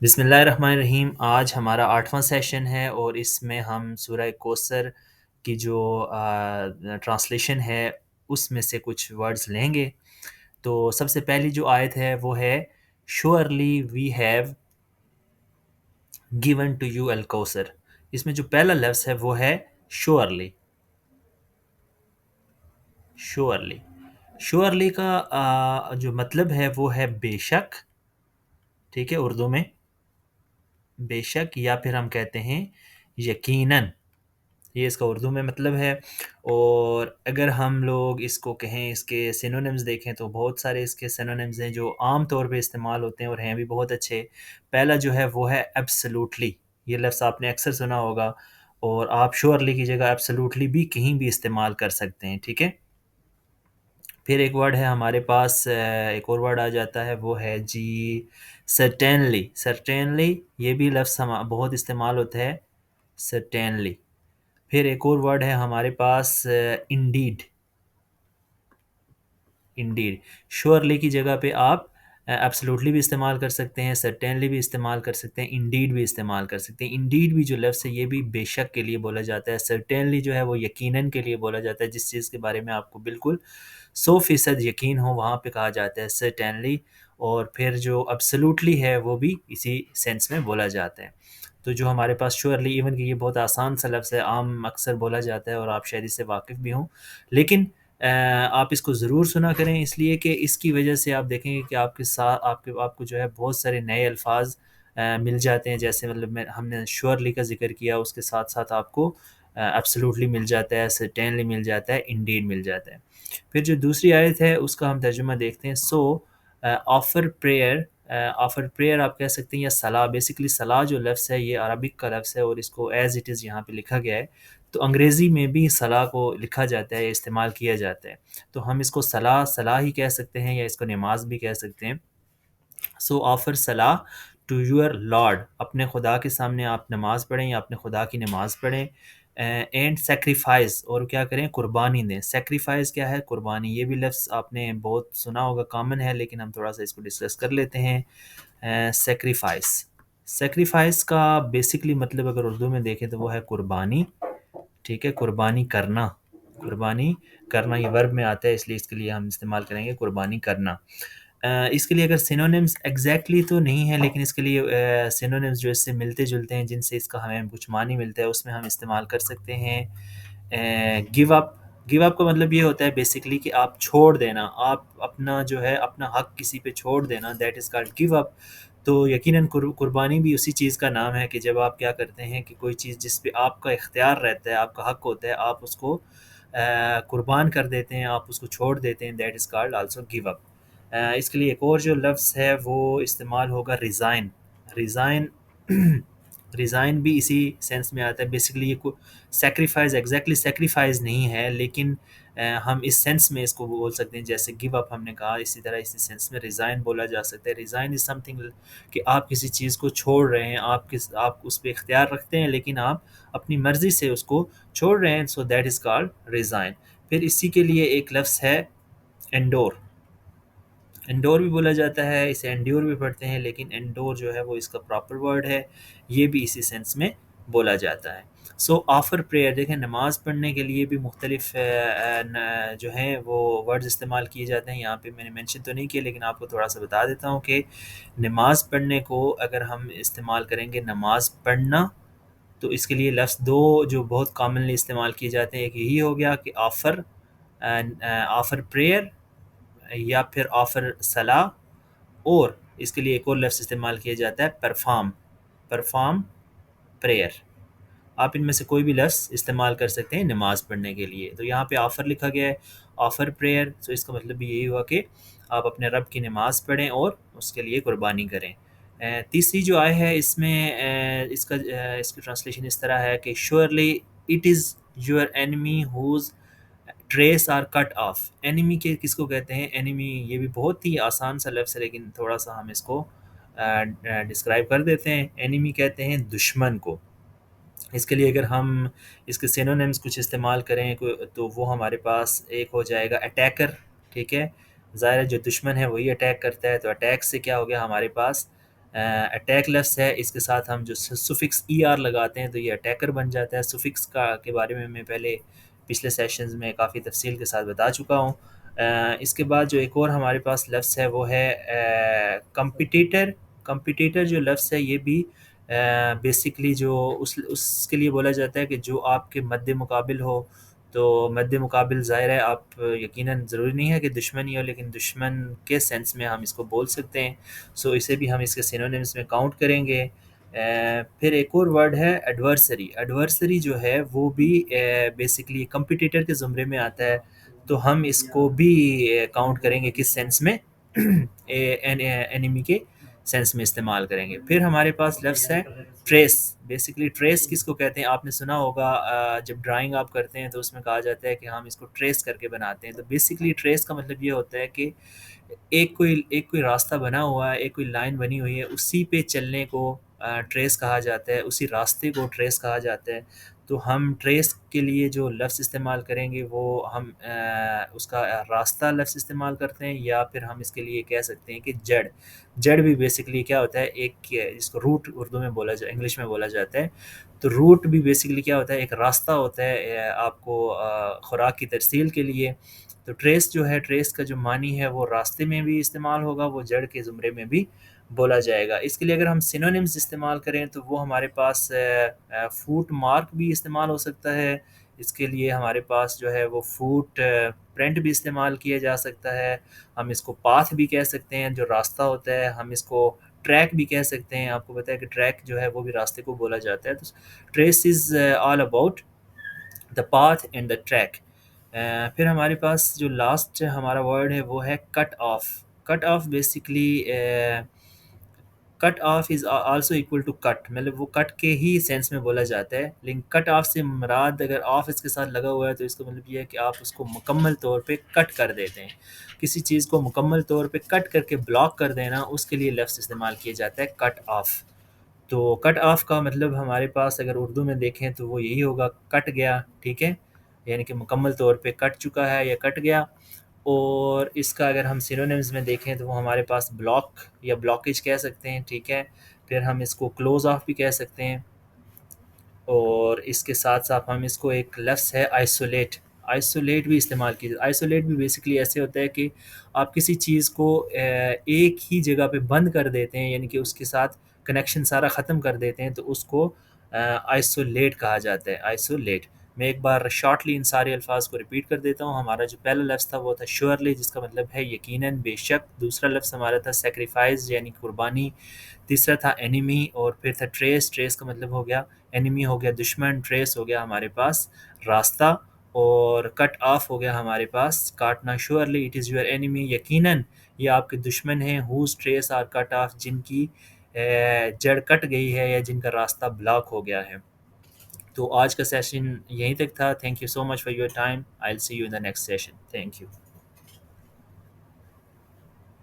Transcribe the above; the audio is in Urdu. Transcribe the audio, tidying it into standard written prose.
بسم اللہ الرحمن الرحیم۔ آج ہمارا 8واں سیشن ہے اور اس میں ہم سورہ کوثر کی جو ٹرانسلیشن ہے اس میں سے کچھ ورڈز لیں گے۔ تو سب سے پہلی جو آیت ہے وہ ہے surely we have given to you الکوثر۔ اس میں جو پہلا لفظ ہے وہ ہے شورلی۔ شورلی شورلی کا جو مطلب ہے وہ ہے بے شک، ٹھیک ہے، اردو میں بے شک، یا پھر ہم کہتے ہیں یقیناً، یہ اس کا اردو میں مطلب ہے۔ اور اگر ہم لوگ اس کو کہیں، اس کے سینونیمز دیکھیں تو بہت سارے اس کے سینونیمز ہیں جو عام طور پہ استعمال ہوتے ہیں اور ہیں بھی بہت اچھے۔ پہلا جو ہے وہ ہے ایبسلوٹلی، یہ لفظ آپ نے اکثر سنا ہوگا، اور آپ شورلی کی جگہ ایبسلوٹلی بھی کہیں بھی استعمال کر سکتے ہیں، ٹھیک ہے۔ پھر ایک ورڈ ہے ہمارے پاس، ایک اور ورڈ آ جاتا ہے وہ ہے جی سرٹینلی۔ سرٹینلی یہ بھی لفظ بہت استعمال ہوتا ہے، سرٹینلی۔ پھر ایک اور ورڈ ہے ہمارے پاس انڈیڈ۔ انڈیڈ شورلی کی جگہ پہ آپ ایبسلوٹلی بھی استعمال کر سکتے ہیں، سرٹینلی بھی استعمال کر سکتے ہیں، انڈیڈ بھی استعمال کر سکتے ہیں۔ انڈیڈ بھی جو لفظ ہے یہ بھی بے شک کے لیے بولا جاتا ہے، سرٹینلی جو ہے وہ یقیناً کے لیے بولا جاتا ہے، جس چیز کے بارے میں آپ کو بالکل 100% یقین ہو وہاں پہ کہا جاتا ہے سرٹینلی۔ اور پھر جو ایبسلوٹلی ہے وہ بھی اسی سینس میں بولا جاتا ہے۔ تو جو ہمارے پاس شورلی، ایون کہ یہ بہت آسان سا لفظ ہے، عام اکثر بولا جاتا ہے اور آپ شاید اس سے واقف بھی ہوں، لیکن آپ اس کو ضرور سنا کریں، اس لیے کہ اس کی وجہ سے آپ دیکھیں گے کہ آپ کے ساتھ آپ کو جو ہے بہت سارے نئے الفاظ مل جاتے ہیں۔ جیسے مطلب ہم نے شورلی کا ذکر کیا، اس کے ساتھ ساتھ آپ کو ایبسلوٹلی مل جاتا ہے، سرٹینلی مل جاتا ہے، انڈیڈ مل جاتا ہے۔ پھر جو دوسری آیت ہے اس کا ہم ترجمہ دیکھتے ہیں۔ سو آفر پریئر، آفر پریئر آپ کہہ سکتے ہیں، یا صلاح۔ بیسیکلی صلاح جو لفظ ہے یہ عربک کا لفظ ہے اور اس کو ایز اٹ از یہاں پہ لکھا گیا ہے، تو انگریزی میں بھی صلاح کو لکھا جاتا ہے، استعمال کیا جاتا ہے، تو ہم اس کو صلاح ہی کہہ سکتے ہیں، یا اس کو نماز بھی کہہ سکتے ہیں۔ سو آفر صلاح ٹو یور لارڈ، اپنے خدا کے سامنے آپ نماز پڑھیں یا اپنے خدا کی نماز پڑھیں۔ اینڈ سیکریفائز، اور کیا کریں، قربانی دیں۔ سیکریفائز کیا ہے؟ قربانی۔ یہ بھی لفظ آپ نے بہت سنا ہوگا، کامن ہے، لیکن ہم تھوڑا سا اس کو ڈسکس کر لیتے ہیں۔ سیکریفائز، سیکریفائز کا بیسکلی مطلب اگر اردو میں دیکھیں تو وہ ہے قربانی، ٹھیک ہے، قربانی کرنا۔ قربانی کرنا یہ ورب میں آتا ہے، اس لیے اس کے لیے ہم استعمال کریں گے قربانی کرنا۔ اس کے لیے اگر سینونیمز ایگزیکٹلی تو نہیں ہے، لیکن اس کے لیے سینونیمز جو اس سے ملتے جلتے ہیں، جن سے اس کا ہمیں کچھ معنی ملتا ہے، اس میں ہم استعمال کر سکتے ہیں گیو اپ۔ گیو اپ کا مطلب یہ ہوتا ہے بیسکلی کہ آپ چھوڑ دینا، آپ اپنا جو ہے اپنا حق کسی پہ چھوڑ دینا، that is called give up. تو یقیناً قربانی بھی اسی چیز کا نام ہے کہ جب آپ کیا کرتے ہیں کہ کوئی چیز جس پہ آپ کا اختیار رہتا ہے، آپ کا حق ہوتا ہے، آپ اس کو قربان کر دیتے ہیں، آپ اس کو چھوڑ دیتے ہیں، that is called also give up. اس کے لیے ایک اور جو لفظ ہے وہ استعمال ہوگا ریزائن۔ ریزائن ریزائن بھی اسی سینس میں آتا ہے۔ بیسکلی یہ سیکریفائز ایگزیکٹلی سیکریفائز نہیں ہے، لیکن ہم اس سینس میں اس کو بول سکتے ہیں، جیسے گیو اپ ہم نے کہا، اسی طرح اسی سینس میں ریزائن بولا جا سکتا ہے۔ ریزائن از سم تھنگ کہ آپ کسی چیز کو چھوڑ رہے ہیں، آپ اس پہ اختیار رکھتے ہیں لیکن آپ اپنی مرضی سے اس کو چھوڑ رہے ہیں، so that is called resign. پھر اسی کے لیے ایک لفظ ہے انڈور۔ انڈور بھی بولا جاتا ہے، اسے انڈیور بھی پڑھتے ہیں، لیکن انڈور جو ہے وہ اس کا پراپر ورڈ ہے، یہ بھی اسی سینس میں بولا جاتا ہے۔ سو آفر پریئر، دیکھیں نماز پڑھنے کے لیے بھی مختلف جو ہیں وہ ورڈز استعمال کیے جاتے ہیں۔ یہاں پہ میں نے مینشن تو نہیں کیا، لیکن آپ کو تھوڑا سا بتا دیتا ہوں کہ نماز پڑھنے کو اگر ہم استعمال کریں گے نماز پڑھنا، تو اس کے لیے لفظ دو جو بہت کامنلی استعمال کیے جاتے ہیں، ایک یہی ہو گیا کہ آفر پریئر، یا پھر آفر صلاح، اور اس کے لیے ایک اور لفظ استعمال کیا جاتا ہے پرفارم۔ پرفارم پریئر، آپ ان میں سے کوئی بھی لفظ استعمال کر سکتے ہیں نماز پڑھنے کے لیے۔ تو یہاں پہ آفر لکھا گیا ہے، آفر پریئر، تو اس کا مطلب بھی یہی ہوا کہ آپ اپنے رب کی نماز پڑھیں اور اس کے لیے قربانی کریں۔ تیسری جو آئے ہے اس میں اس کی ٹرانسلیشن اس طرح ہے کہ surely it is your enemy whose trace are cut off. Enemy کے کس کو کہتے ہیں؟ اینیمی یہ بھی بہت ہی آسان سا لفظ ہے، لیکن تھوڑا سا ہم اس کو ڈسکرائب کر دیتے ہیں۔ اینیمی کہتے ہیں دشمن کو۔ اس کے لیے اگر ہم اس کے سینونیمز کچھ استعمال کریں تو وہ ہمارے پاس ایک ہو جائے گا اٹیکر، ٹھیک ہے، ظاہر ہے جو دشمن ہے وہی اٹیک کرتا ہے، تو اٹیک سے کیا ہو گیا ہمارے پاس اٹیک لفظ ہے، اس کے ساتھ ہم جو سفکس ای آر لگاتے ہیں تو یہ اٹیکر بن جاتا ہے. سفکس کا کے بارے میں پہلے پچھلے سیشنز میں کافی تفصیل کے ساتھ بتا چکا ہوں. اس کے بعد جو ایک اور ہمارے پاس لفظ ہے وہ ہے کمپٹیٹر. کمپٹیٹر جو لفظ ہے یہ بھی بیسکلی جو اس کے لیے بولا جاتا ہے کہ جو آپ کے مد مقابل ہو. تو مد مقابل ظاہر ہے آپ یقیناً ضروری نہیں ہے کہ دشمن ہی ہو، لیکن دشمن کے سینس میں ہم اس کو بول سکتے ہیں. سو اسے بھی ہم اس کے سینونیمز میں کاؤنٹ کریں گے. پھر ایک اور ورڈ ہے ایڈورسری. ایڈورسری جو ہے وہ بھی بیسکلی کمپٹیٹر کے زمرے میں آتا ہے. تو ہم اس کو بھی کاؤنٹ کریں گے کس سینس میں، اینیمی کے سینس میں استعمال کریں گے. پھر ہمارے پاس لفظ ہے ٹریس. بیسکلی ٹریس کس کو کہتے ہیں آپ نے سنا ہوگا، جب ڈرائنگ آپ کرتے ہیں تو اس میں کہا جاتا ہے کہ ہم اس کو ٹریس کر کے بناتے ہیں. تو بیسکلی ٹریس کا مطلب یہ ہوتا ہے کہ ایک کوئی راستہ بنا ہوا ہے، ایک کوئی لائن بنی ہوئی ہے، اسی پہ چلنے کو ٹریس کہا جاتا ہے، اسی راستے کو ٹریس کہا جاتا ہے. تو ہم ٹریس کے لیے جو لفظ استعمال کریں گے وہ ہم اس کا راستہ لفظ استعمال کرتے ہیں، یا پھر ہم اس کے لیے کہہ سکتے ہیں کہ جڑ. جڑ بھی بیسکلی کیا ہوتا ہے، ایک جس کو روٹ اردو میں بولا جائے، انگلش میں بولا جاتا ہے. تو روٹ بھی بیسکلی کیا ہوتا ہے، ایک راستہ ہوتا ہے آپ کو خوراک کی ترسیل کے لیے. تو ٹریس جو ہے، ٹریس کا جو معنی ہے وہ راستے میں بھی استعمال ہوگا، وہ جڑ کے زمرے میں بھی بولا جائے گا. اس کے لیے اگر ہم سینونیمز استعمال کریں تو وہ ہمارے پاس فوٹ مارک بھی استعمال ہو سکتا ہے. اس کے لیے ہمارے پاس جو ہے وہ فوٹ پرنٹ بھی استعمال کیا جا سکتا ہے. ہم اس کو پاتھ بھی کہہ سکتے ہیں جو راستہ ہوتا ہے. ہم اس کو ٹریک بھی کہہ سکتے ہیں. آپ کو پتہ ہے کہ ٹریک جو ہے وہ بھی راستے کو بولا جاتا ہے. تو trace is all about the path and the track. پھر ہمارے پاس جو لاسٹ ہمارا ورڈ ہے وہ ہے cut off. Cut off basically cut off is also equal to cut, مطلب وہ کٹ کے ہی سینس میں بولا جاتا ہے. لیکن کٹ آف سے مراد اگر آف اس کے ساتھ لگا ہوا ہے تو اس کا مطلب یہ ہے کہ آپ اس کو مکمل طور پہ کٹ کر دیتے ہیں. کسی چیز کو مکمل طور پہ کٹ کر کے بلاک کر دینا، اس کے لیے لفظ استعمال کیا جاتا ہے کٹ آف. تو کٹ آف کا مطلب ہمارے پاس اگر اردو میں دیکھیں تو وہ یہی ہوگا، کٹ گیا. ٹھیک ہے، یعنی کہ مکمل طور پہ کٹ چکا ہے یا کٹ گیا. اور اس کا اگر ہم سینونیمز میں دیکھیں تو وہ ہمارے پاس بلاک یا بلاکیج کہہ سکتے ہیں. ٹھیک ہے، پھر ہم اس کو کلوز آف بھی کہہ سکتے ہیں. اور اس کے ساتھ ساتھ ہم اس کو ایک لفظ ہے آئسولیٹ. آئسولیٹ بھی استعمال کیجیے. آئسولیٹ بھی بیسکلی ایسے ہوتا ہے کہ آپ کسی چیز کو ایک ہی جگہ پہ بند کر دیتے ہیں، یعنی کہ اس کے ساتھ کنیکشن سارا ختم کر دیتے ہیں، تو اس کو آئسولیٹ کہا جاتا ہے. آئسولیٹ. میں ایک بار شارٹلی ان سارے الفاظ کو ریپیٹ کر دیتا ہوں. ہمارا جو پہلا لفظ تھا وہ تھا شیورلی، جس کا مطلب ہے یقیناً، بے شک. دوسرا لفظ ہمارا تھا سیکریفائز یعنی قربانی. تیسرا تھا اینیمی، اور پھر تھا ٹریس. ٹریس کا مطلب ہو گیا اینیمی ہو گیا دشمن، ٹریس ہو گیا ہمارے پاس راستہ، اور کٹ آف ہو گیا ہمارے پاس کاٹنا. Surely it is your enemy, یقیناً یہ آپ کے دشمن ہیں. Whose trace are cut off, جن کی جڑ کٹ گئی ہے یا جن کا راستہ بلاک ہو گیا ہے. تو آج کا سیشن یہیں تک تھا. Thank you so much for your time. I will see you in the next session. Thank you.